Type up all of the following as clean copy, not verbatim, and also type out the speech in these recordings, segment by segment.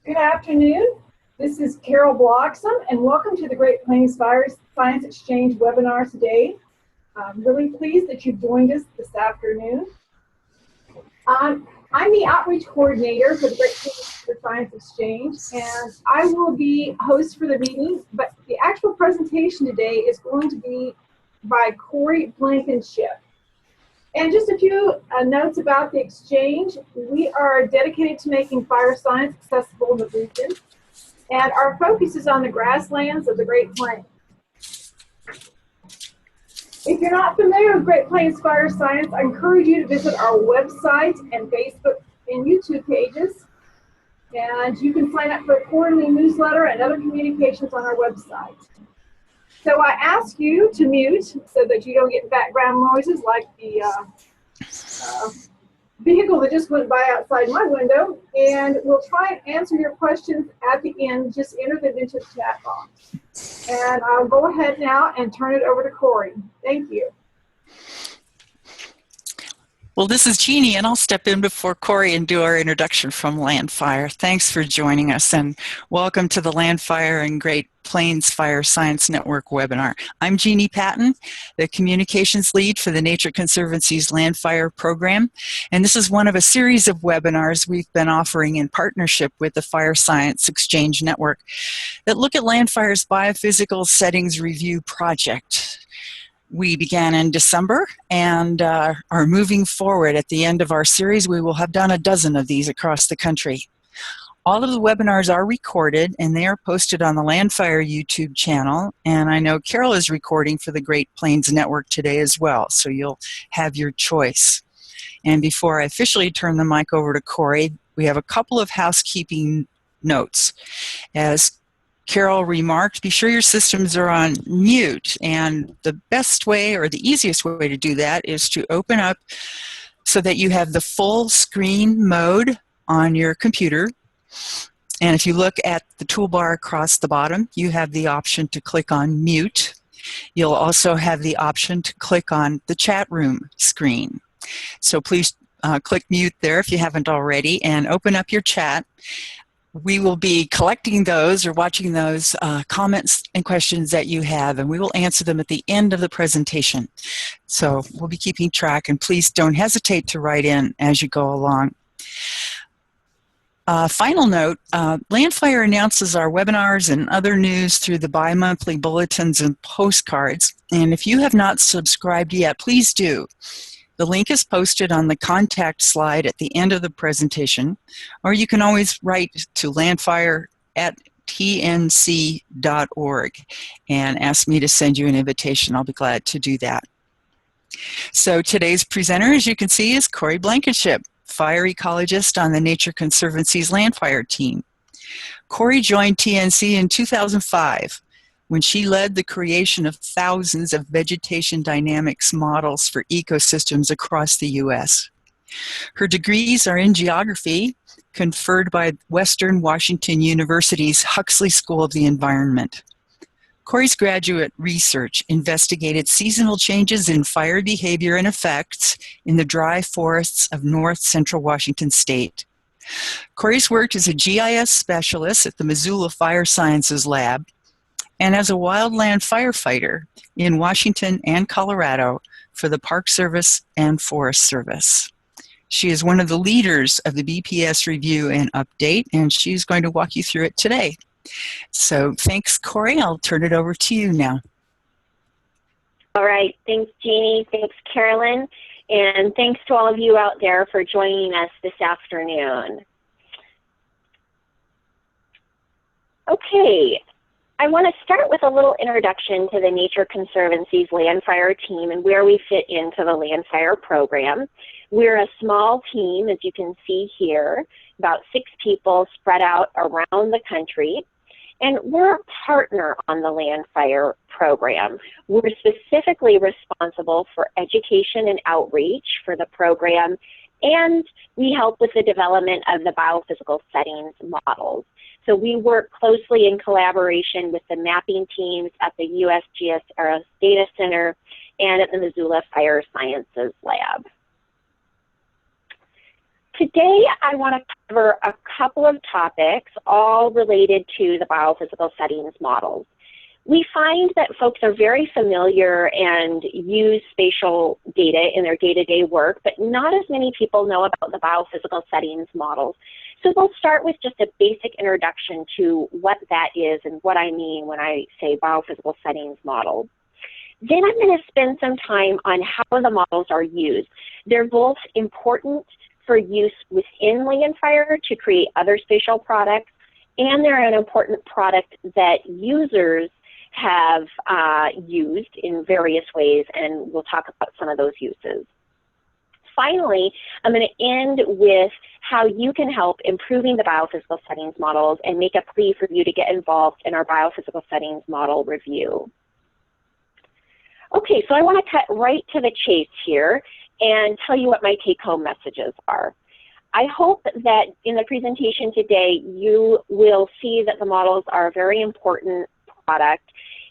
Good afternoon. This is Carol Bloxham, and welcome to the Great Plains Fire Science Exchange webinar today. I'm really pleased that you've joined us this afternoon. I'm the outreach coordinator for the Great Plains Science Exchange, and I will be host for the meeting, but the actual presentation today is going to be by Corey Blankenship. And just a few notes about the exchange. We are dedicated to making fire science accessible in the region, and our focus is on the grasslands of the Great Plains. If you're not familiar with Great Plains Fire Science, I encourage you to visit our website and Facebook and YouTube pages. And you can sign up for a quarterly newsletter and other communications on our website. So I ask you to mute so that you don't get background noises like the vehicle that just went by outside my window. And we'll try and answer your questions at the end. Just enter them into the chat box. And I'll go ahead now and turn it over to Corey. Thank you. Well, this is Jeannie, and I'll step in before Corey and do our introduction from Landfire. Thanks for joining us, and welcome to the Landfire and Great Plains Fire Science Network webinar. I'm Jeannie Patton, the communications lead for the Nature Conservancy's Landfire program, and this is one of a series of webinars we've been offering in partnership with the Fire Science Exchange Network that look at Landfire's Biophysical Settings Review project. We began in December and are moving forward. At the end of our series, we will have done a dozen of these across the country. All of the webinars are recorded and they are posted on the Landfire YouTube channel. And I know Carol is recording for the Great Plains Network today as well, so you'll have your choice. And before I officially turn the mic over to Corey, we have a couple of housekeeping notes. As Carol remarked, be sure your systems are on mute, and the best way or the easiest way to do that is to open up so that you have the full screen mode on your computer. And if you look at the toolbar across the bottom, you have the option to click on mute. You'll also have the option to click on the chat room screen. So please click mute there if you haven't already and open up your chat. We will be collecting those or watching those comments and questions that you have, and we will answer them at the end of the presentation. So we'll be keeping track, and please don't hesitate to write in as you go along. Final note, Landfire announces our webinars and other news through the bi-monthly bulletins and postcards, and if you have not subscribed yet, please do. The link is posted on the contact slide at the end of the presentation, or you can always write to landfire@tnc.org and ask me to send you an invitation. I'll be glad to do that. So today's presenter, as you can see, is Corey Blankenship, fire ecologist on the Nature Conservancy's Landfire team. Corey joined TNC in 2005. When she led the creation of thousands of vegetation dynamics models for ecosystems across the U.S. Her degrees are in geography, conferred by Western Washington University's Huxley School of the Environment. Corey's graduate research investigated seasonal changes in fire behavior and effects in the dry forests of north central Washington state. Corey's worked as a GIS specialist at the Missoula Fire Sciences Lab and as a wildland firefighter in Washington and Colorado for the Park Service and Forest Service. She is one of the leaders of the BPS review and update, and she's going to walk you through it today. So thanks, Corey. I'll turn it over to you now. All right. Thanks, Jeannie. Thanks, Carolyn. And thanks to all of you out there for joining us this afternoon. Okay. I want to start with a little introduction to the Nature Conservancy's Landfire team and where we fit into the Landfire program. We're a small team, as you can see here, about 6 people spread out around the country, and we're a partner on the Landfire program. We're specifically responsible for education and outreach for the program, and we help with the development of the biophysical settings models. So we work closely in collaboration with the mapping teams at the USGS Aeros Data Center and at the Missoula Fire Sciences Lab. Today, I want to cover a couple of topics, all related to the biophysical settings models. We find that folks are very familiar and use spatial data in their day-to-day work, but not as many people know about the biophysical settings models. So we'll start with just a basic introduction to what that is and what I mean when I say biophysical settings model. Then I'm going to spend some time on how the models are used. They're both important for use within Landfire to create other spatial products, and they're an important product that users have used in various ways, and we'll talk about some of those uses. Finally, I'm going to end with how you can help improving the biophysical settings models and make a plea for you to get involved in our biophysical settings model review. Okay, so I want to cut right to the chase here and tell you what my take-home messages are. I hope that in the presentation today, you will see that the models are a very important product.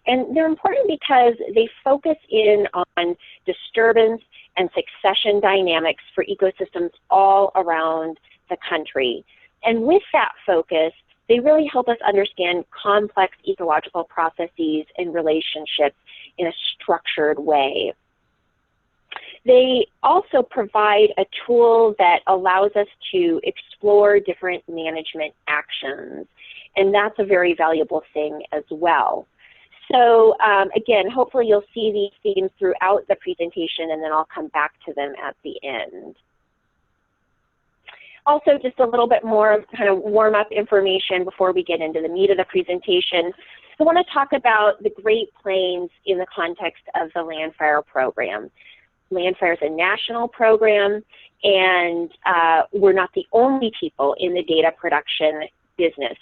And they're important because they focus in on disturbance and succession dynamics for ecosystems all around the country. And with that focus, they really help us understand complex ecological processes and relationships in a structured way. They also provide a tool that allows us to explore different management actions, and that's a very valuable thing as well. So again, hopefully you'll see these themes throughout the presentation, and then I'll come back to them at the end. Also, just a little bit more kind of warm-up information before we get into the meat of the presentation. I want to talk about the Great Plains in the context of the Landfire program. Landfire is a national program, and we're not the only people in the data production business.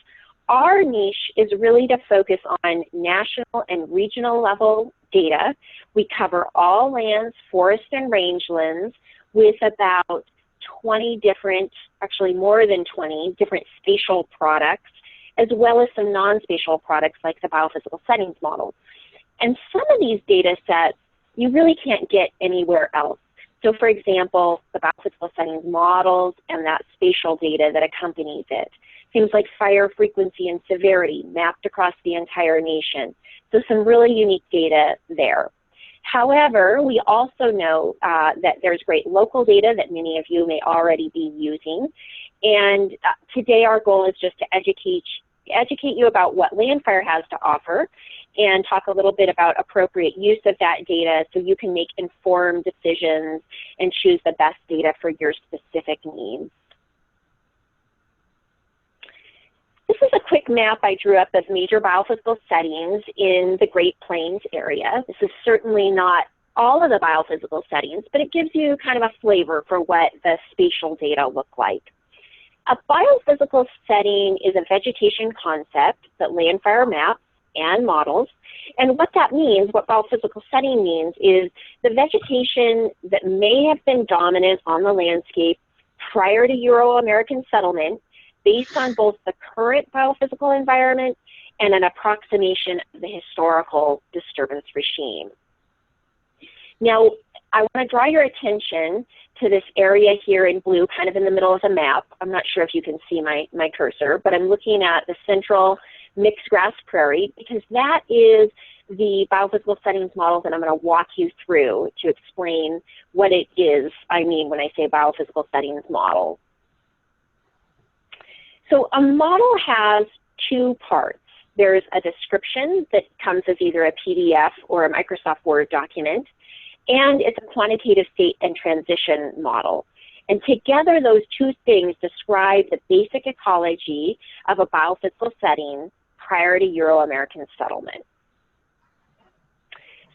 Our niche is really to focus on national and regional level data. We cover all lands, forest and rangelands, with about 20 different, actually more than 20 different spatial products, as well as some non-spatial products like the biophysical settings model. And some of these data sets you really can't get anywhere else. So for example, the biophysical settings models and that spatial data that accompanies it. Things like fire frequency and severity mapped across the entire nation. So some really unique data there. However, we also know that there's great local data that many of you may already be using. And today our goal is just to educate you about what Landfire has to offer and talk a little bit about appropriate use of that data so you can make informed decisions and choose the best data for your specific needs. This is a quick map I drew up of major biophysical settings in the Great Plains area. This is certainly not all of the biophysical settings, but it gives you kind of a flavor for what the spatial data look like. A biophysical setting is a vegetation concept that Landfire maps and models. And what that means, what biophysical setting means, is the vegetation that may have been dominant on the landscape prior to Euro-American settlement, based on both the current biophysical environment and an approximation of the historical disturbance regime. Now, I want to draw your attention to this area here in blue, kind of in the middle of the map. I'm not sure if you can see my cursor, but I'm looking at the central mixed grass prairie because that is the biophysical settings model that I'm going to walk you through to explain what it is I mean when I say biophysical settings model. So a model has two parts. There's a description that comes as either a PDF or a Microsoft Word document, and it's a quantitative state and transition model. And together, those two things describe the basic ecology of a biophysical setting prior to Euro-American settlement.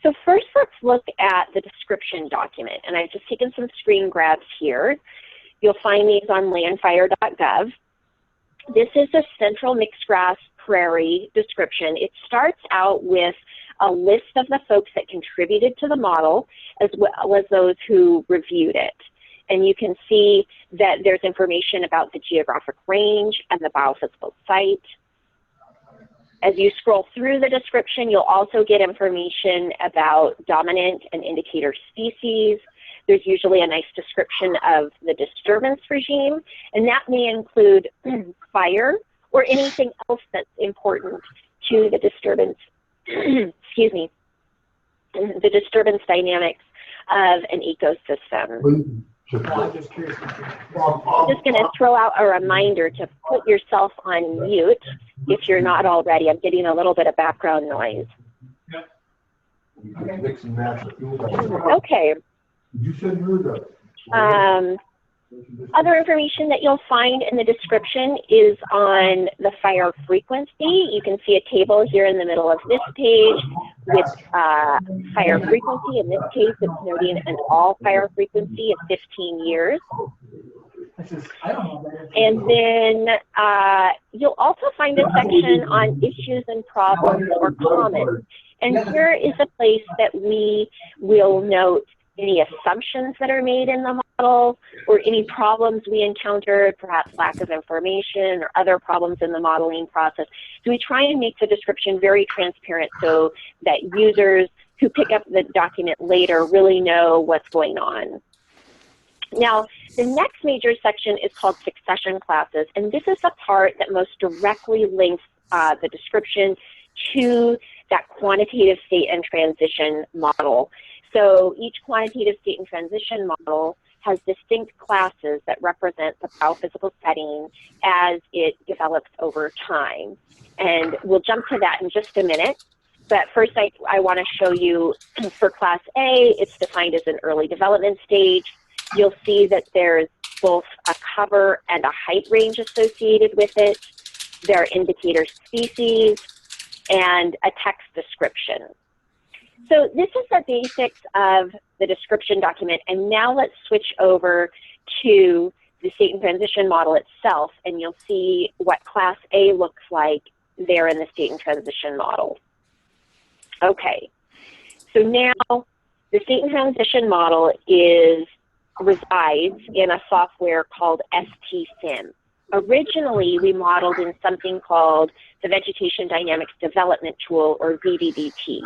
So first, let's look at the description document. And I've just taken some screen grabs here. You'll find these on landfire.gov. This is a central mixed grass prairie description. It starts out with a list of the folks that contributed to the model, as well as those who reviewed it. And you can see that there's information about the geographic range and the biophysical site. As you scroll through the description, you'll also get information about dominant and indicator species, there's usually a nice description of the disturbance regime, and that may include fire or anything else that's important to the disturbance, excuse me, the disturbance dynamics of an ecosystem. I'm just going to throw out a reminder to put yourself on mute if you're not already. I'm getting a little bit of background noise. Okay. Other information that you'll find in the description is on the fire frequency. You can see a table here in the middle of this page with fire frequency. In this case, it's noting an all fire frequency of 15 years. And then you'll also find a section on issues and problems or comments. And here is a place that we will note any assumptions that are made in the model or any problems we encountered, perhaps lack of information or other problems in the modeling process. So we try and make the description very transparent so that users who pick up the document later really know what's going on. Now, the next major section is called succession classes, and this is the part that most directly links the description to that quantitative state and transition model. So each quantitative state and transition model has distinct classes that represent the biophysical setting as it develops over time. And we'll jump to that in just a minute. But first, I want to show you for Class A, it's defined as an early development stage. You'll see that there's both a cover and a height range associated with it. There are indicator species and a text description. So this is the basics of the description document, and now let's switch over to the state and transition model itself, and you'll see what Class A looks like there in the state and transition model. Okay, so now the state and transition model resides in a software called STSIM. Originally, we modeled in something called the Vegetation Dynamics Development Tool, or VDDT.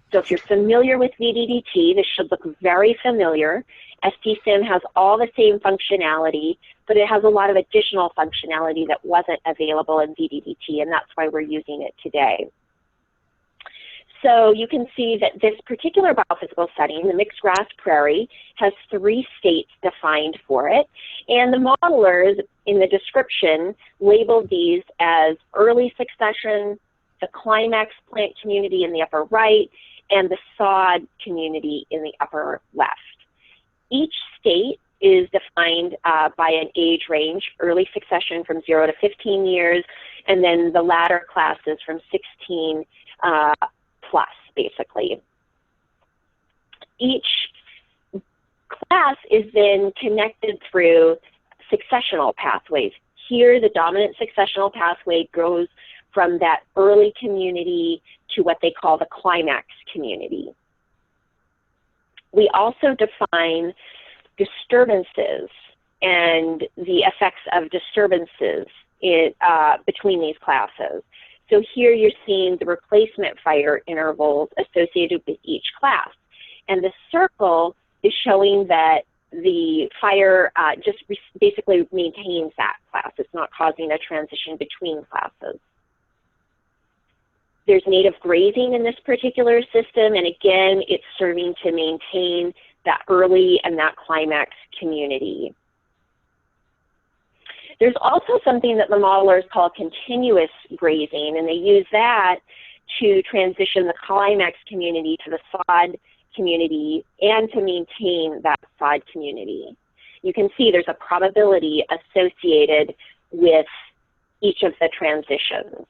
So if you're familiar with VDDT, this should look very familiar. STSIM has all the same functionality, but it has a lot of additional functionality that wasn't available in VDDT, and that's why we're using it today. So you can see that this particular biophysical setting, the mixed grass prairie, has 3 states defined for it, and the modelers in the description labeled these as early succession, the climax plant community in the upper right, and the sod community in the upper left. Each state is defined by an age range, early succession from 0 to 15 years, and then the latter classes from 16 plus, basically. Each class is then connected through successional pathways. Here, the dominant successional pathway goes from that early community to what they call the climax community. We also define disturbances and the effects of disturbances between these classes. So here you're seeing the replacement fire intervals associated with each class. And the circle is showing that the fire just basically maintains that class. It's not causing a transition between classes. There's native grazing in this particular system, and again, it's serving to maintain that early and that climax community. There's also something that the modelers call continuous grazing, and they use that to transition the climax community to the sod community and to maintain that sod community. You can see there's a probability associated with each of the transitions.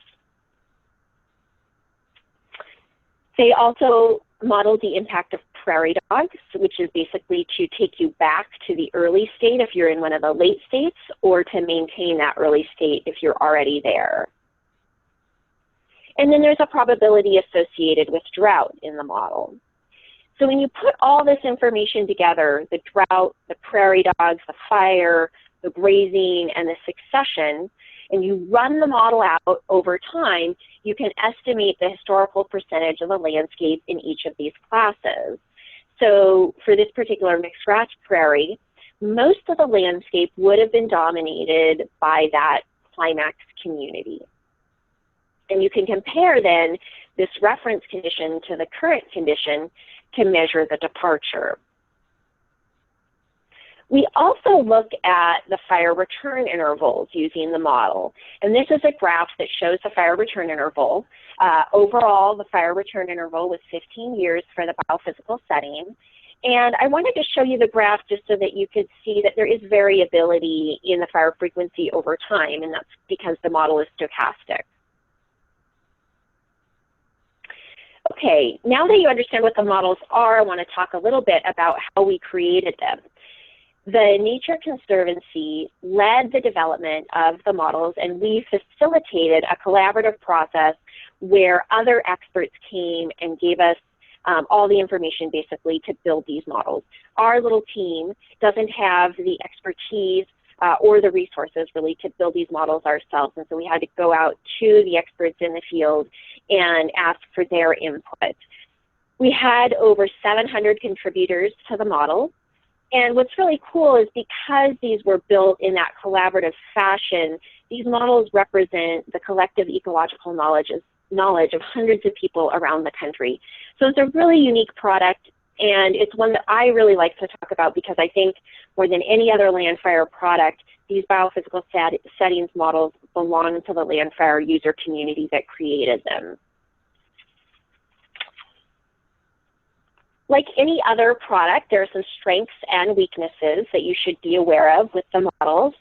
They also modeled the impact of prairie dogs, which is basically to take you back to the early state if you're in one of the late states, or to maintain that early state if you're already there. And then there's a probability associated with drought in the model. So when you put all this information together, the drought, the prairie dogs, the fire, the grazing, and the succession, and you run the model out over time, you can estimate the historical percentage of the landscape in each of these classes. So for this particular mixed grass prairie, most of the landscape would have been dominated by that climax community. And you can compare then this reference condition to the current condition to measure the departure. We also look at the fire return intervals using the model. And this is a graph that shows the fire return interval. Overall, the fire return interval was 15 years for the biophysical setting. And I wanted to show you the graph just so that you could see that there is variability in the fire frequency over time, and that's because the model is stochastic. Okay, now that you understand what the models are, I want to talk a little bit about how we created them. The Nature Conservancy led the development of the models, and we facilitated a collaborative process where other experts came and gave us all the information basically to build these models. Our little team doesn't have the expertise or the resources really to build these models ourselves, and so we had to go out to the experts in the field and ask for their input. We had over 700 contributors to the model, and what's really cool is because these were built in that collaborative fashion, these models represent the collective ecological knowledge of hundreds of people around the country. So it's a really unique product, and it's one that I really like to talk about because I think more than any other Landfire product, these biophysical settings models belong to the Landfire user community that created them. Like any other product, there are some strengths and weaknesses that you should be aware of with the models.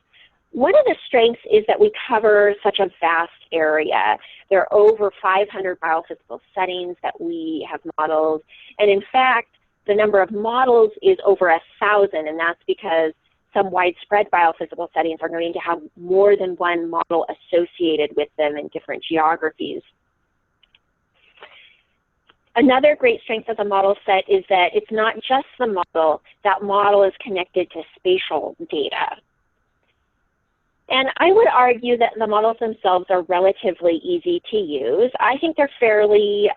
One of the strengths is that we cover such a vast area. There are over 500 biophysical settings that we have modeled, and in fact, the number of models is over 1,000, and that's because some widespread biophysical settings are going to have more than one model associated with them in different geographies. Another great strength of the model set is that it's not just the model. That model is connected to spatial data. And I would argue that the models themselves are relatively easy to use. I think they're fairly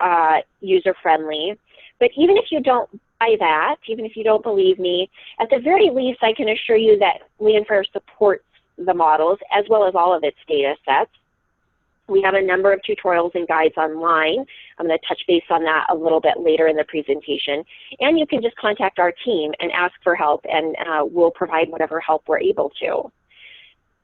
user-friendly. But even if you don't buy that, even if you don't believe me, at the very least, I can assure you that Landfire supports the models as well as all of its data sets. We have a number of tutorials and guides online. I'm going to touch base on that a little bit later in the presentation. And you can just contact our team and ask for help, and we'll provide whatever help we're able to.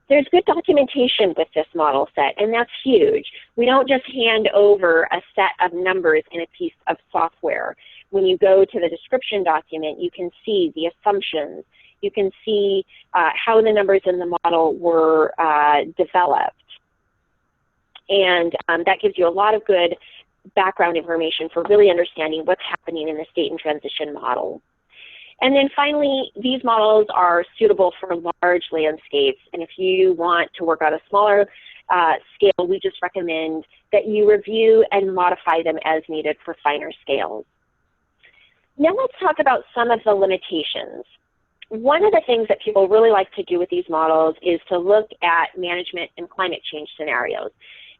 There's good documentation with this model set, and that's huge. We don't just hand over a set of numbers in a piece of software. When you go to the description document, you can see the assumptions. You can see how the numbers in the model were developed. And that gives you a lot of good background information for really understanding what's happening in the state and transition model. And then finally, these models are suitable for large landscapes. And if you want to work on a smaller scale, we just recommend that you review and modify them as needed for finer scales. Now let's talk about some of the limitations. One of the things that people really like to do with these models is to look at management and climate change scenarios.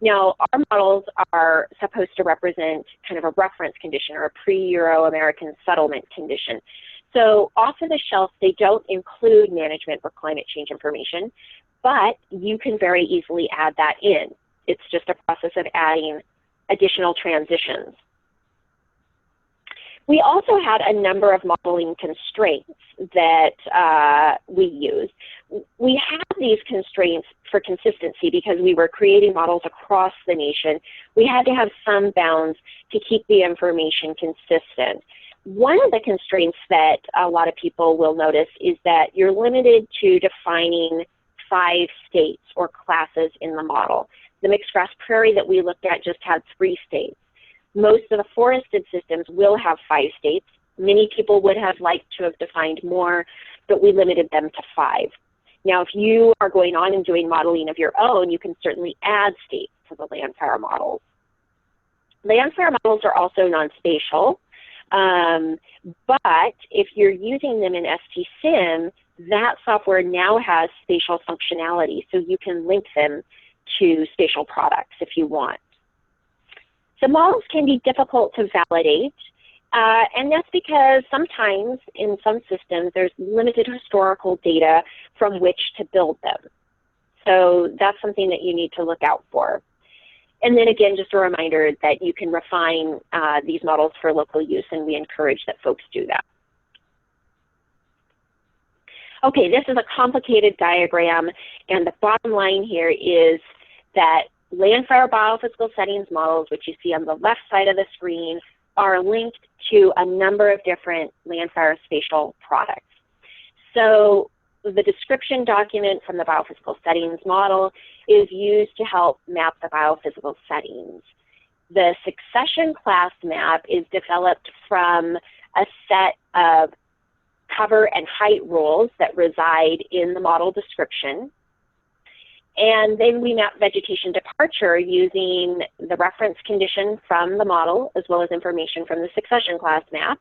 Now, our models are supposed to represent kind of a reference condition or a pre-Euro-American settlement condition. So off of the shelf, they don't include management or climate change information, but you can very easily add that in. It's just a process of adding additional transitions. We also had a number of modeling constraints that we used. We have these constraints for consistency because we were creating models across the nation. We had to have some bounds to keep the information consistent. One of the constraints that a lot of people will notice is that you're limited to defining 5 states or classes in the model. The mixed grass prairie that we looked at just had 3 states. Most of the forested systems will have 5 states. Many people would have liked to have defined more, but we limited them to 5. Now, if you are going on and doing modeling of your own, you can certainly add states to the Landfire models. Landfire models are also non-spatial, but if you're using them in STSIM, that software now has spatial functionality, so you can link them to spatial products if you want. The models can be difficult to validate, And that's because sometimes in some systems there's limited historical data from which to build them. So that's something that you need to look out for. And then again, just a reminder that you can refine these models for local use, and we encourage that folks do that. Okay, this is a complicated diagram, and the bottom line here is that Landfire biophysical settings models, which you see on the left side of the screen, are linked to a number of different Landfire spatial products. So the description document from the biophysical settings model is used to help map the biophysical settings. The succession class map is developed from a set of cover and height rules that reside in the model description. And then we map vegetation departure using the reference condition from the model as well as information from the succession class map.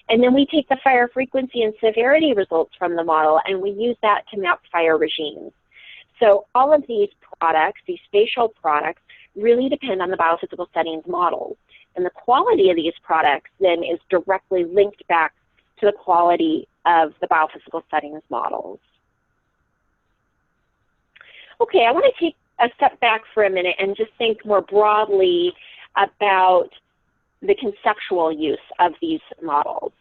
And then we take the fire frequency and severity results from the model and we use that to map fire regimes. So all of these products, these spatial products, really depend on the biophysical settings model. And the quality of these products then is directly linked back to the quality of the biophysical settings models. Okay, I want to take a step back for a minute and just think more broadly about the conceptual use of these models.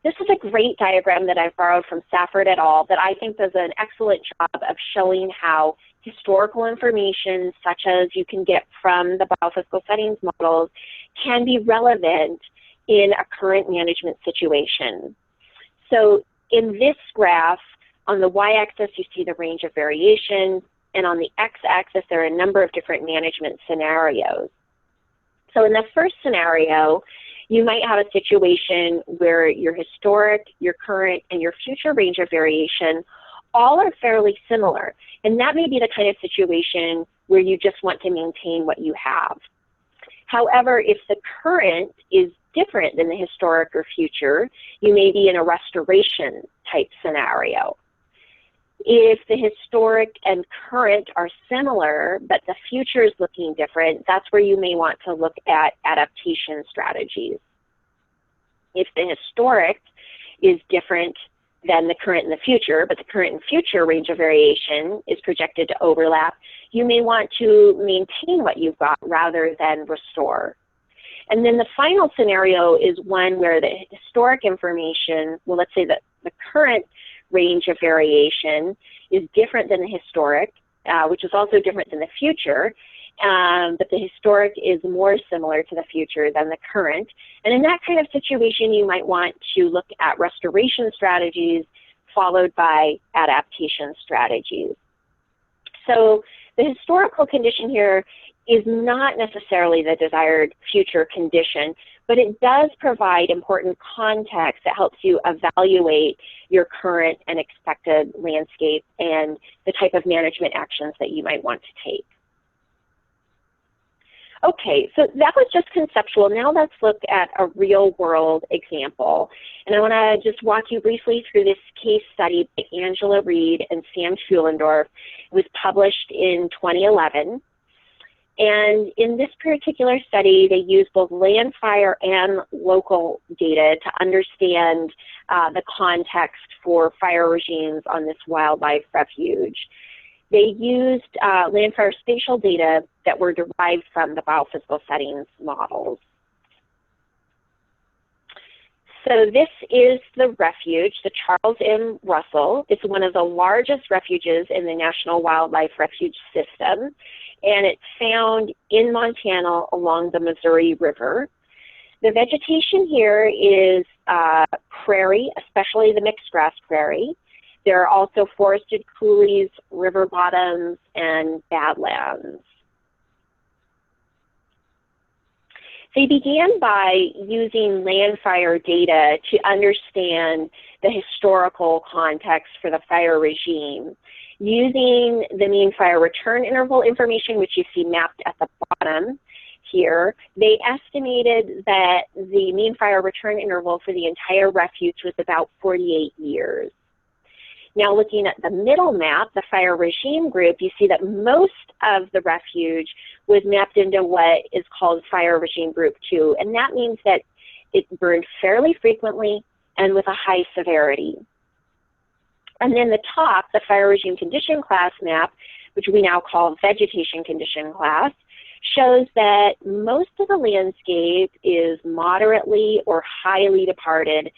This is a great diagram that I've borrowed from Safford et al. That I think does an excellent job of showing how historical information, such as you can get from the biophysical settings models, can be relevant in a current management situation. So in this graph, on the y-axis, you see the range of variation, and on the x-axis, there are a number of different management scenarios. So in the first scenario, you might have a situation where your historic, your current, and your future range of variation all are fairly similar. And that may be the kind of situation where you just want to maintain what you have. However, if the current is different than the historic or future, you may be in a restoration type scenario. If the historic and current are similar, but the future is looking different, that's where you may want to look at adaptation strategies. If the historic is different than the current and the future, but the current and future range of variation is projected to overlap, you may want to maintain what you've got rather than restore. And then the final scenario is one where the historic information, well, let's say that the current range of variation is different than the historic, which is also different than the future, but the historic is more similar to the future than the current. And in that kind of situation, you might want to look at restoration strategies followed by adaptation strategies. So the historical condition here is not necessarily the desired future condition, but it does provide important context that helps you evaluate your current and expected landscape and the type of management actions that you might want to take. Okay, so that was just conceptual. Now let's look at a real world example. And I want to just walk you briefly through this case study by Angela Reed and Sam Schullendorf. It was published in 2011. And in this particular study, they used both Landfire and local data to understand the context for fire regimes on this wildlife refuge. They used Landfire spatial data that were derived from the biophysical settings models. So this is the refuge, the Charles M. Russell. It's one of the largest refuges in the National Wildlife Refuge System, and it's found in Montana along the Missouri River. The vegetation here is prairie, especially the mixed grass prairie. There are also forested coulees, river bottoms, and badlands. They began by using Landfire data to understand the historical context for the fire regime. Using the mean fire return interval information, which you see mapped at the bottom here, they estimated that the mean fire return interval for the entire refuge was about 48 years. Now looking at the middle map, the fire regime group, you see that most of the refuge was mapped into what is called fire regime group 2. And that means that It burned fairly frequently and with a high severity. And then the top, the fire regime condition class map, which we now call vegetation condition class, shows that most of the landscape is moderately or highly departed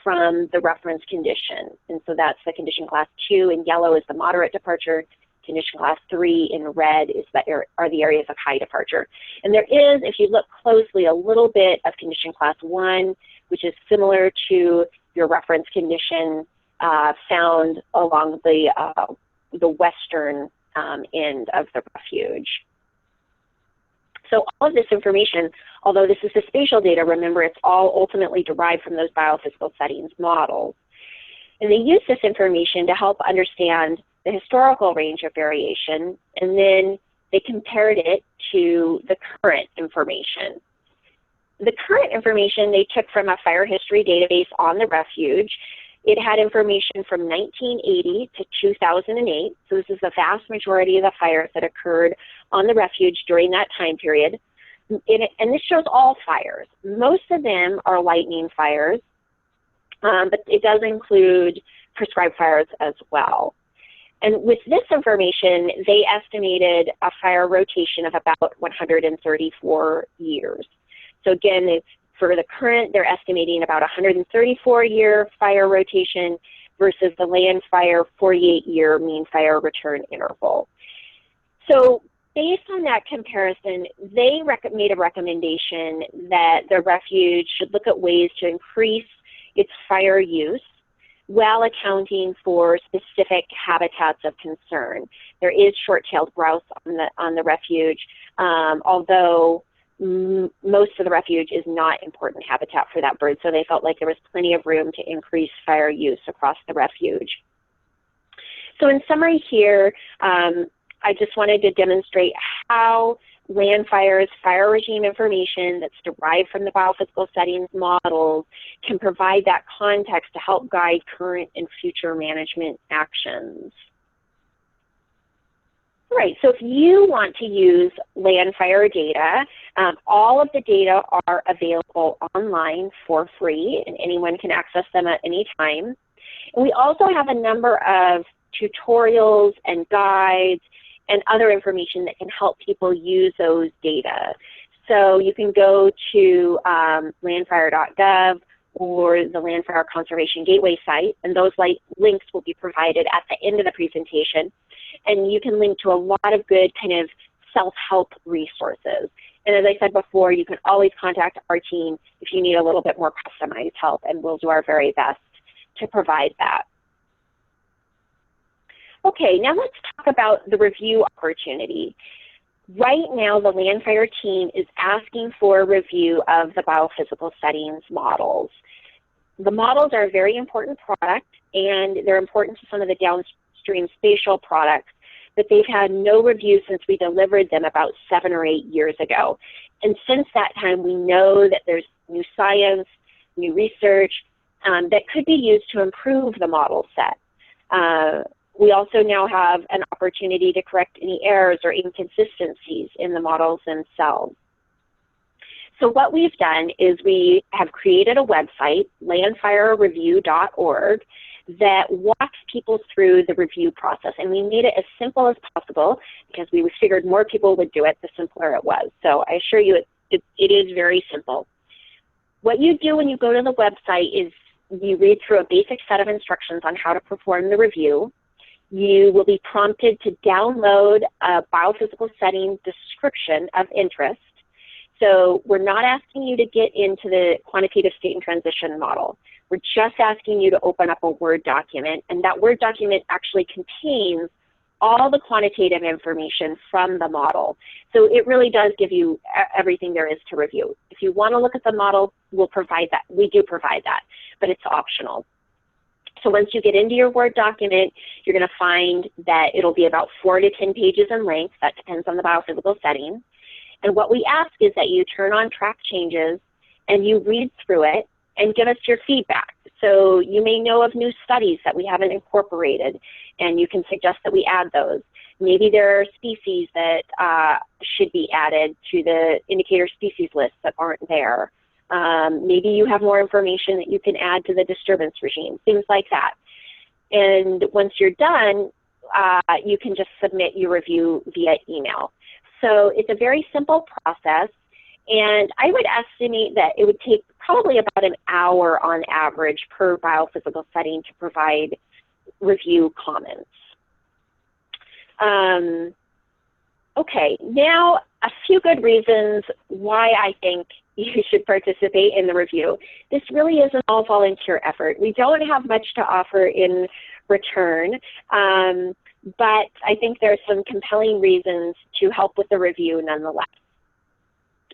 from the reference condition. And so that's the condition class 2 in yellow is the moderate departure. Condition class 3 in red are the areas of high departure. And there is, if you look closely, a little bit of condition class 1, which is similar to your reference condition found along the western end of the refuge. So all of this information, although this is the spatial data, remember it's all ultimately derived from those biophysical settings models. And they use this information to help understand the historical range of variation, and then they compared it to the current information. The current information they took from a fire history database on the refuge. It had information from 1980 to 2008, so this is the vast majority of the fires that occurred on the refuge during that time period. And this shows all fires. Most of them are lightning fires, but it does include prescribed fires as well. And with this information, they estimated a fire rotation of about 134 years. So again, it's for the current, they're estimating about 134-year fire rotation versus the Landfire 48-year mean fire return interval. So based on that comparison, they made a recommendation that the refuge should look at ways to increase its fire use while accounting for specific habitats of concern. There is short-tailed grouse on the refuge, although most of the refuge is not important habitat for that bird, so they felt like there was plenty of room to increase fire use across the refuge. So in summary here, I just wanted to demonstrate how Landfire's fire regime information that's derived from the biophysical settings models can provide that context to help guide current and future management actions. All right, so if you want to use Landfire data, all of the data are available online for free, and anyone can access them at any time. And we also have a number of tutorials and guides and other information that can help people use those data. So you can go to landfire.gov or the Landfire Conservation Gateway site, and those links will be provided at the end of the presentation. And you can link to a lot of good kind of self-help resources. And as I said before, you can always contact our team if you need a little bit more customized help, and we'll do our very best to provide that. Okay, now let's talk about the review opportunity. Right now, the Landfire team is asking for a review of the biophysical settings models. The models are a very important product, and they're important to some of the downstream spatial products, but they've had no review since we delivered them about 7 or 8 years ago. And since that time, we know that there's new science, new research that could be used to improve the model set. We also now have an opportunity to correct any errors or inconsistencies in the models themselves. So what we've done is we have created a website, landfirereview.org, that walks people through the review process. And we made it as simple as possible because we figured more people would do it, the simpler it was. So I assure you it is very simple. What you do when you go to the website is you read through a basic set of instructions on how to perform the review. You will be prompted to download a biophysical setting description of interest. So we're not asking you to get into the quantitative state and transition model. We're just asking you to open up a Word document, and that Word document actually contains all the quantitative information from the model. So it really does give you everything there is to review. If you want to look at the model, we'll provide that. We do provide that, but it's optional. So once you get into your Word document, you're going to find that it'll be about 4 to 10 pages in length. That depends on the biophysical setting. And what we ask is that you turn on track changes and you read through it and give us your feedback. So you may know of new studies that we haven't incorporated, and you can suggest that we add those. Maybe there are species that should be added to the indicator species list that aren't there. Maybe you have more information that you can add to the disturbance regime, things like that. And once you're done, you can just submit your review via email. So it's a very simple process, and I would estimate that it would take probably about an hour on average per biophysical setting to provide review comments. Okay, now a few good reasons why I think you should participate in the review. This really is an all-volunteer effort. We don't have much to offer in return, but I think there are some compelling reasons to help with the review nonetheless.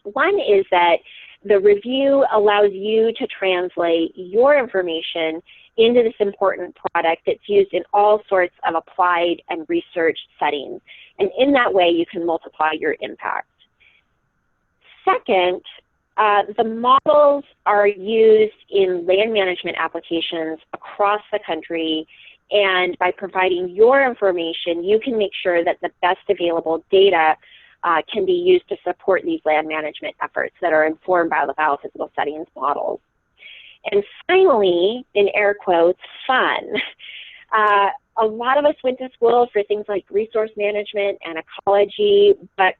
One is that the review allows you to translate your information into this important product that's used in all sorts of applied and research settings. And in that way, you can multiply your impact. Second, the models are used in land management applications across the country, and by providing your information, you can make sure that the best available data can be used to support these land management efforts that are informed by the biophysical settings models. And finally, in air quotes, fun. A lot of us went to school for things like resource management and ecology, but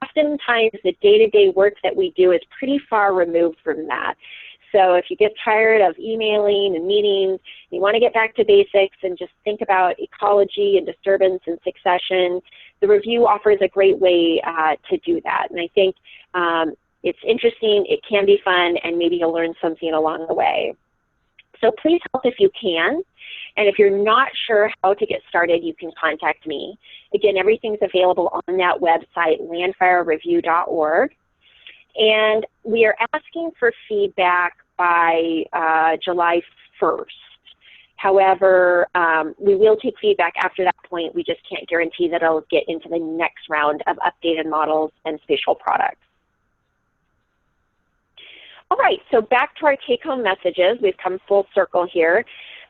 oftentimes the day-to-day work that we do is pretty far removed from that. So if you get tired of emailing and meetings, you want to get back to basics and just think about ecology and disturbance and succession, the review offers a great way to do that. And I think it's interesting, it can be fun, and maybe you'll learn something along the way. So please help if you can. And if you're not sure how to get started, you can contact me. Again, everything's available on that website, landfirereview.org. And we are asking for feedback by July 1st. However, we will take feedback after that point. We just can't guarantee that it'll get into the next round of updated models and spatial products. All right, so back to our take-home messages. We've come full circle here.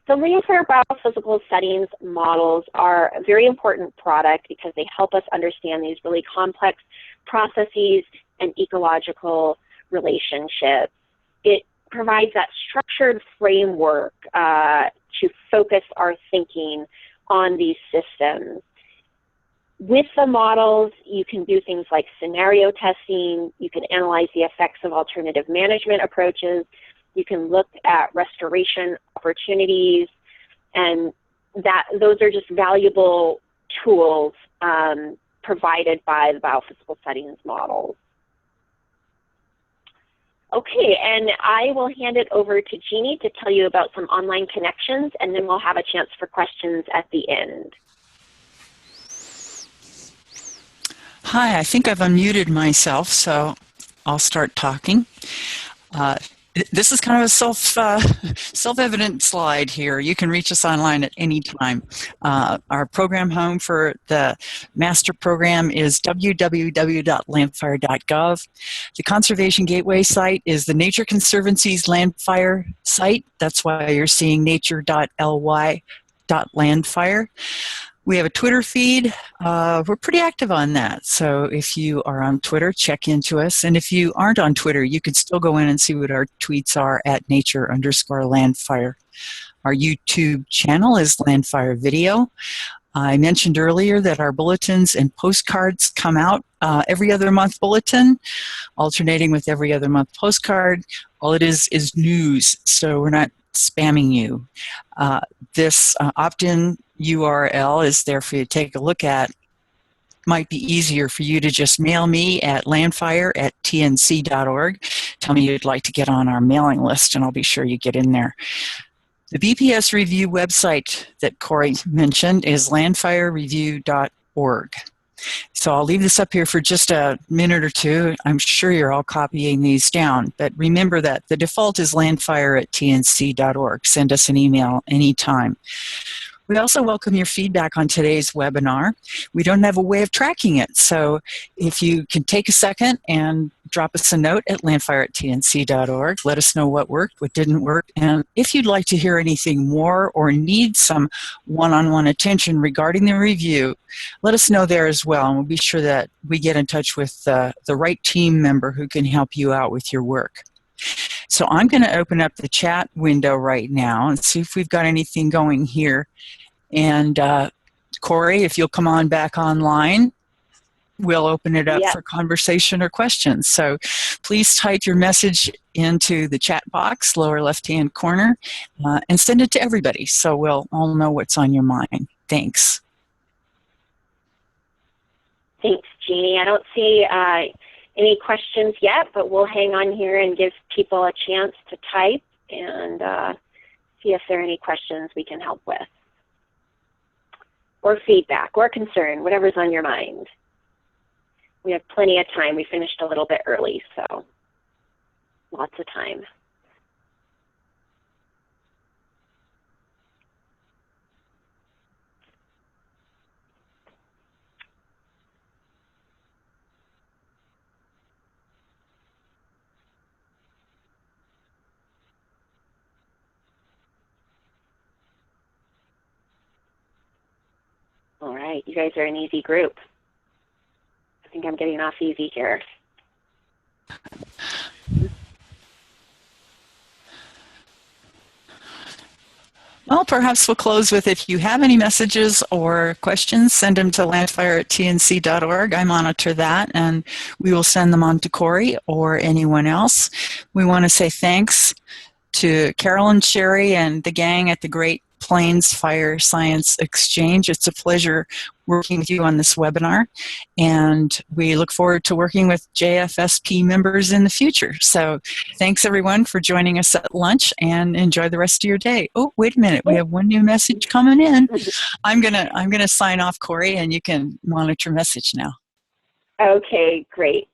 The Landfire biophysical settings models are a very important product because they help us understand these really complex processes and ecological relationships. It provides that structured framework to focus our thinking on these systems. With the models, you can do things like scenario testing, you can analyze the effects of alternative management approaches, you can look at restoration opportunities, and those are just valuable tools provided by the biophysical settings models. Okay, and I will hand it over to Jeannie to tell you about some online connections, and then we'll have a chance for questions at the end. Hi, I think I've unmuted myself, so I'll start talking. This is kind of a self-evident slide here. You can reach us online at any time. Our program home for the master program is www.landfire.gov. The Conservation Gateway site is the Nature Conservancy's Landfire site. That's why you're seeing nature.ly.landfire. We have a Twitter feed. We're pretty active on that. So if you are on Twitter, check into us. And if you aren't on Twitter, you can still go in and see what our tweets are at nature_landfire. Our YouTube channel is Landfire Video. I mentioned earlier that our bulletins and postcards come out every other month bulletin, alternating with every other month postcard. All it is news, so we're not spamming you. This opt-in URL is there for you to take a look at. Might be easier for you to just mail me at landfire@tnc.org. Tell me you'd like to get on our mailing list, and I'll be sure you get in there. The BPS review website that Corey mentioned is landfirereview.org. So I'll leave this up here for just a minute or two. I'm sure you're all copying these down, but remember that the default is landfire@tnc.org. Send us an email anytime. We also welcome your feedback on today's webinar. We don't have a way of tracking it, so if you can take a second and drop us a note at landfire@tnc.org, let us know what worked, what didn't work, and if you'd like to hear anything more or need some one-on-one attention regarding the review, let us know there as well, and we'll be sure that we get in touch with the right team member who can help you out with your work. So I'm going to open up the chat window right now and see if we've got anything going here. And Corey, if you'll come on back online, we'll open it up Yep. for conversation or questions. So please type your message into the chat box, lower left-hand corner, and send it to everybody so we'll all know what's on your mind. Thanks. Thanks, Jeannie. I don't see any questions yet, but we'll hang on here and give people a chance to type and see if there are any questions we can help with, or feedback, or concern, whatever's on your mind. We have plenty of time. We finished a little bit early, so lots of time. All right, you guys are an easy group. I think I'm getting off easy here. Well, perhaps we'll close with, if you have any messages or questions, send them to landfire@tnc.org. I monitor that, and we will send them on to Corey or anyone else. We want to say thanks to Carolyn, Sherry, and the gang at the Great Plains Fire Science Exchange. It's a pleasure working with you on this webinar, and we look forward to working with JFSP members in the future. So thanks everyone for joining us at lunch, and enjoy the rest of your day. Oh, wait a minute, we have one new message coming in. I'm gonna sign off, Corey, and you can monitor message now. Okay, great.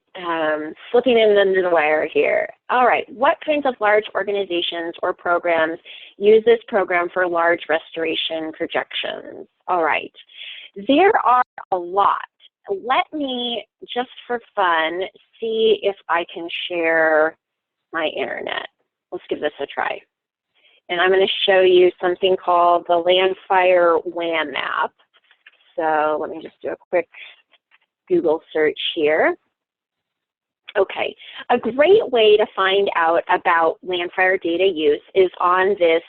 Slipping in under the wire here. All right, what kinds of large organizations or programs use this program for large restoration projections? All right, there are a lot. Let me, just for fun, see if I can share my internet. Let's give this a try. And I'm going to show you something called the Landfire Landmap. So let me just do a quick Google search here. Okay, a great way to find out about Landfire data use is on this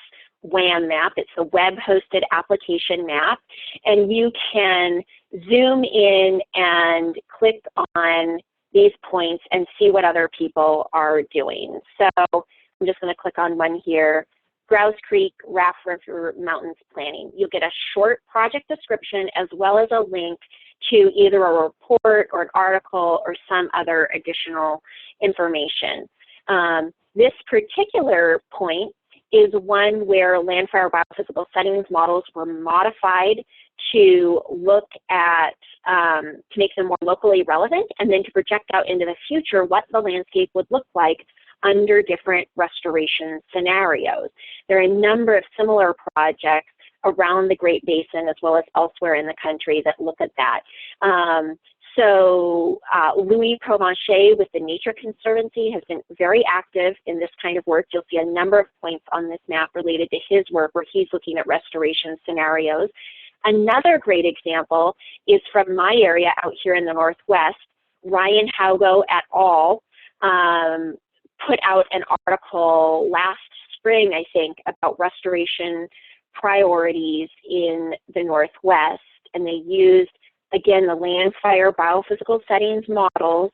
Landmap. It's a web-hosted application map, and you can zoom in and click on these points and see what other people are doing. So I'm just going to click on one here, Grouse Creek Raft River Mountains Planning. You'll get a short project description as well as a link to either a report or an article or some other additional information. This particular point is one where Landfire biophysical settings models were modified to look at, to make them more locally relevant, and then to project out into the future what the landscape would look like under different restoration scenarios. There are a number of similar projects around the Great Basin as well as elsewhere in the country that look at that. Louis Provencher with the Nature Conservancy has been very active in this kind of work. You'll see a number of points on this map related to his work where he's looking at restoration scenarios. Another great example is from my area out here in the Northwest. Ryan Haugo et al. Put out an article last spring, I think, about restoration priorities in the Northwest, and they used, again, the Landfire biophysical settings models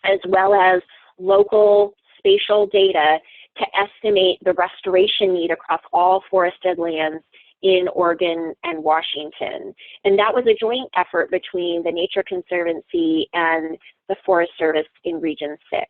as well as local spatial data to estimate the restoration need across all forested lands in Oregon and Washington. And that was a joint effort between the Nature Conservancy and the Forest Service in Region 6.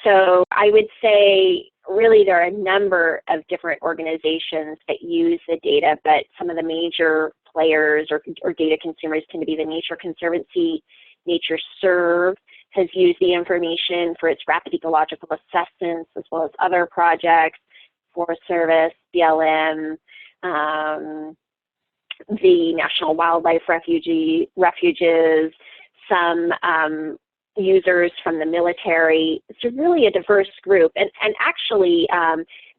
So I would say really there are a number of different organizations that use the data, but some of the major players or data consumers tend to be the Nature Conservancy. NatureServe has used the information for its rapid ecological assessments as well as other projects, Forest Service, BLM, the National Wildlife Refuges, some users from the military. It's really a diverse group. And actually,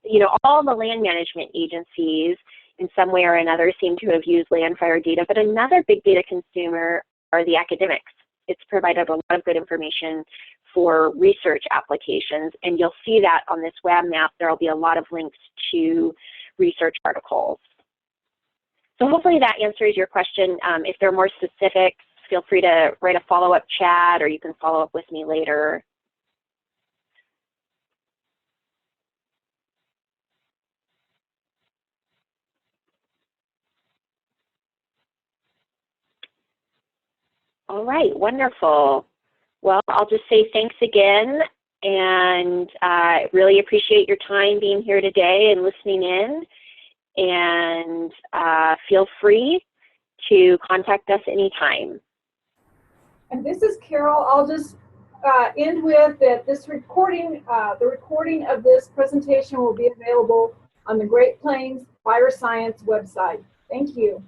you know, all the land management agencies in some way or another seem to have used Landfire data, but another big data consumer are the academics. It's provided a lot of good information for research applications. And you'll see that on this web map. There will be a lot of links to research articles. So hopefully that answers your question. If there are more specifics, feel free to write a follow-up chat, or you can follow up with me later. All right, wonderful. Well, I'll just say thanks again, and I really appreciate your time being here today and listening in. And feel free to contact us anytime. And this is Carol. I'll just end with that this recording, the recording of this presentation will be available on the Great Plains Fire Science website. Thank you.